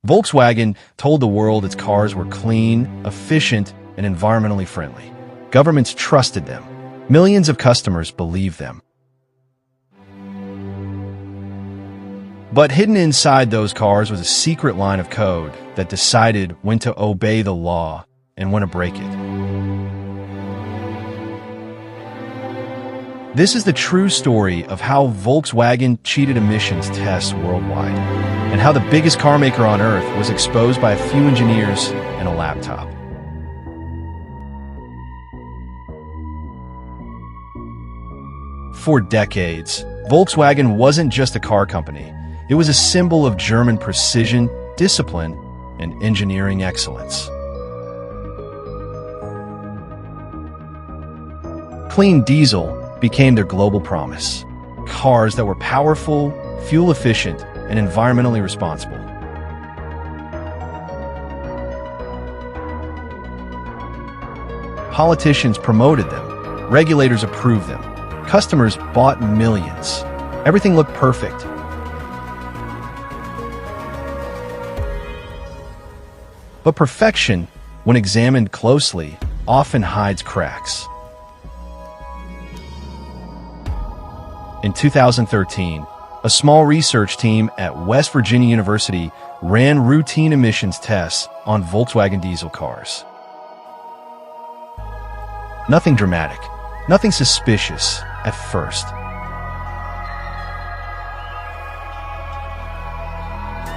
Volkswagen told the world its cars were clean, efficient, and environmentally friendly. Governments trusted them. Millions of customers believed them. But hidden inside those cars was a secret line of code that decided when to obey the law and when to break it. This is the true story of how Volkswagen cheated emissions tests worldwide, and how the biggest car maker on Earth was exposed by a few engineers and a laptop. For decades, Volkswagen wasn't just a car company. It was a symbol of German precision, discipline, and engineering excellence. Clean diesel became their global promise. Cars that were powerful, fuel-efficient, and environmentally responsible. Politicians promoted them. Regulators approved them. Customers bought millions. Everything looked perfect. But perfection, when examined closely, often hides cracks. In 2013, a small research team at West Virginia University ran routine emissions tests on Volkswagen diesel cars. Nothing dramatic, nothing suspicious at first.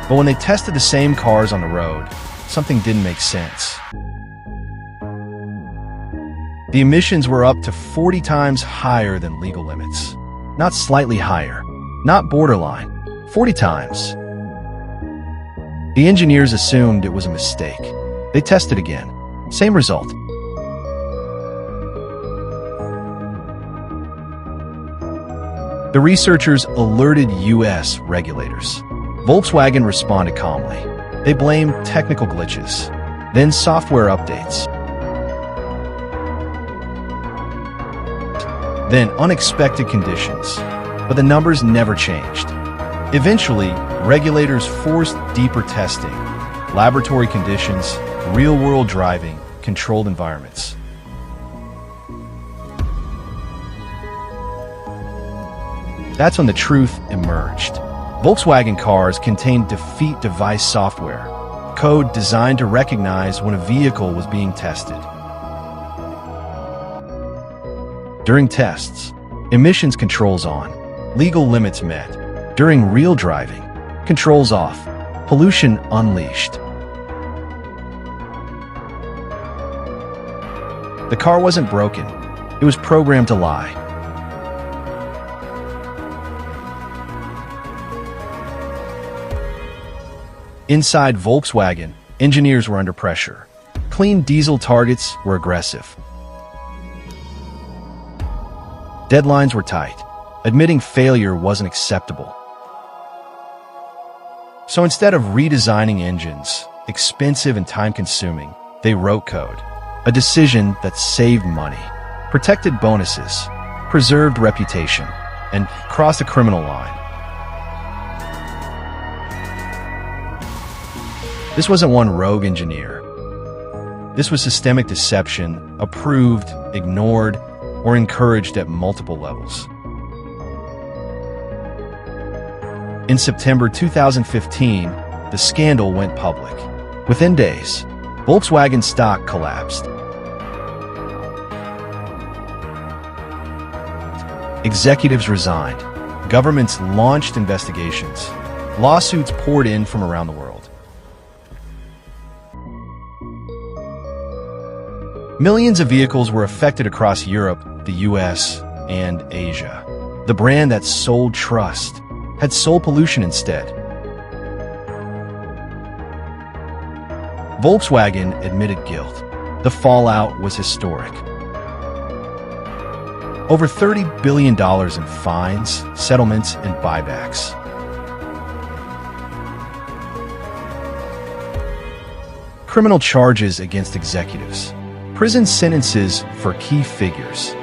But when they tested the same cars on the road, something didn't make sense. The emissions were up to 40 times higher than legal limits. Not slightly higher, not borderline, 40 times. The engineers assumed it was a mistake. They tested again. Same result. The researchers alerted US regulators. Volkswagen responded calmly. They blamed technical glitches, then software updates, then unexpected conditions. But the numbers never changed. Eventually, regulators forced deeper testing, laboratory conditions, real-world driving, controlled environments. That's when the truth emerged. Volkswagen cars contained defeat device software, code designed to recognize when a vehicle was being tested. During tests, emissions controls on, legal limits met. During real driving, controls off, pollution unleashed. The car wasn't broken, it was programmed to lie. Inside Volkswagen, engineers were under pressure. Clean diesel targets were aggressive. Deadlines were tight. Admitting failure wasn't acceptable. So instead of redesigning engines, expensive and time-consuming, they wrote code. A decision that saved money, protected bonuses, preserved reputation, and crossed a criminal line. This wasn't one rogue engineer. This was systemic deception, approved, ignored, or encouraged at multiple levels. In September 2015, the scandal went public. Within days, Volkswagen stock collapsed. Executives resigned. Governments launched investigations. Lawsuits poured in from around the world. Millions of vehicles were affected across Europe, the US, and Asia. The brand that sold trust had sold pollution instead. Volkswagen admitted guilt. The fallout was historic. Over $30 billion in fines, settlements, and buybacks. Criminal charges against executives. Prison sentences for key figures.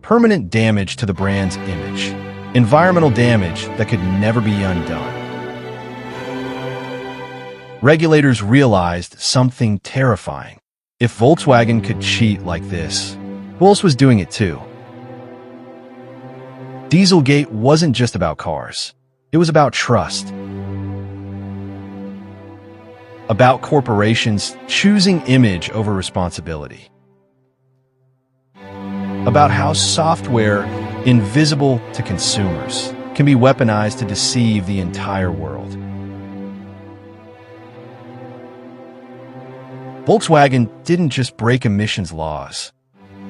Permanent damage to the brand's image. Environmental damage that could never be undone. Regulators realized something terrifying. If Volkswagen could cheat like this, who else was doing it too? Dieselgate wasn't just about cars. It was about trust. About corporations choosing image over responsibility. About how software, invisible to consumers, can be weaponized to deceive the entire world. Volkswagen didn't just break emissions laws.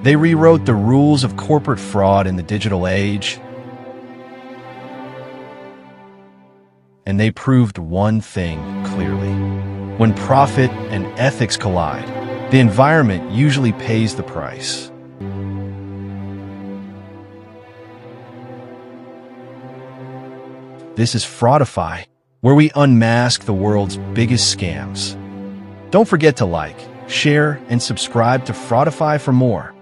They rewrote the rules of corporate fraud in the digital age. And they proved one thing clearly. When profit and ethics collide, the environment usually pays the price. This is Fraudify, where we unmask the world's biggest scams. Don't forget to like, share, and subscribe to Fraudify for more.